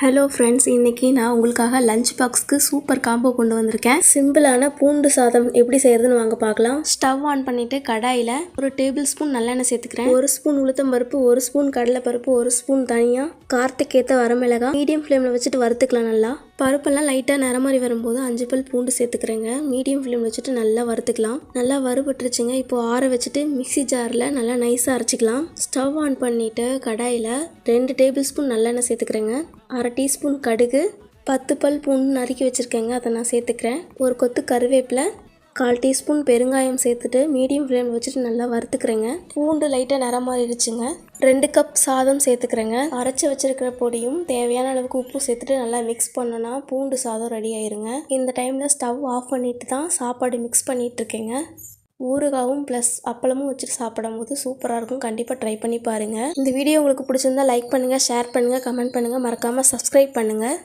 Hello friends, இன்றைக்கி நான் உங்களுக்காக லஞ்ச் பாக்ஸ்க்கு சூப்பர் காம்போ கொண்டு வந்திருக்கேன். சிம்பிளான பூண்டு சாதம் எப்படி செய்கிறதுன்னு வாங்க பார்க்கலாம். ஸ்டவ் ஆன் பண்ணிவிட்டு கடாயில் ஒரு டேபிள் ஸ்பூன் நல்லெண்ணெய் சேர்த்துக்கிறேன். 1 ஸ்பூன் உளுத்தம் பருப்பு, 1 ஸ்பூன் கடலைப்பருப்பு, 1 ஸ்பூன் தனியா, காரத்துக்கு ஏற்ற வரமிளகாய் மீடியம் ஃப்ளேமில் வச்சுட்டு வறுத்துக்கலாம். நல்லா பருப்பெல்லாம் லைட்டாக நிறமாறி வரும்போது 5 பல் பூண்டு சேர்த்துக்கிறேங்க. மீடியம் ஃப்ளேமில் வச்சுட்டு நல்லா வறுத்துக்கலாம். நல்லா வறுபட்டுருச்சுங்க. இப்போது ஆற வச்சுட்டு மிக்சி ஜாரில் நல்லா நைஸாக அரைச்சிக்கலாம். ஸ்டவ் ஆன் பண்ணிவிட்டு கடாயில் 2 டேபிள் ஸ்பூன் நல்லெண்ணெய் சேர்த்துக்கிறேங்க. 1/2 டீஸ்பூன் கடுகு, 10 பல் பூண்டு நறுக்கி வச்சுருக்கேங்க, அதை நான் சேர்த்துக்கிறேன். ஒரு கொத்து கருவேப்பிலை, 1/4 டீஸ்பூன் பெருங்காயம் சேர்த்துட்டு மீடியம் ஃப்ளேமில் வச்சுட்டு நல்லா வறுத்துக்கிறேங்க. பூண்டு லைட்டாக நிறம் மாறிடுச்சுங்க. 2 கப் சாதம் சேர்த்துக்கிறேங்க. அரைச்சி வச்சுருக்கிற பொடியும் தேவையான அளவுக்கு உப்பு சேர்த்துட்டு நல்லா மிக்ஸ் பண்ணோன்னா பூண்டு சாதம் ரெடி ஆயிருங்க. இந்த டைமில் ஸ்டவ் ஆஃப் பண்ணிட்டு தான் சாப்பாடு மிக்ஸ் பண்ணிகிட்ருக்கேங்க. ஊறுகாவும் ப்ளஸ் அப்பளமும் வச்சுட்டு சாப்பிடும் போது சூப்பராக இருக்கும். கண்டிப்பாக ட்ரை பண்ணி பாருங்கள். இந்த வீடியோ உங்களுக்கு பிடிச்சிருந்தா லைக் பண்ணுங்கள், ஷேர் பண்ணுங்கள், கமெண்ட் பண்ணுங்கள், மறக்காமல் சப்ஸ்கிரைப் பண்ணுங்கள்.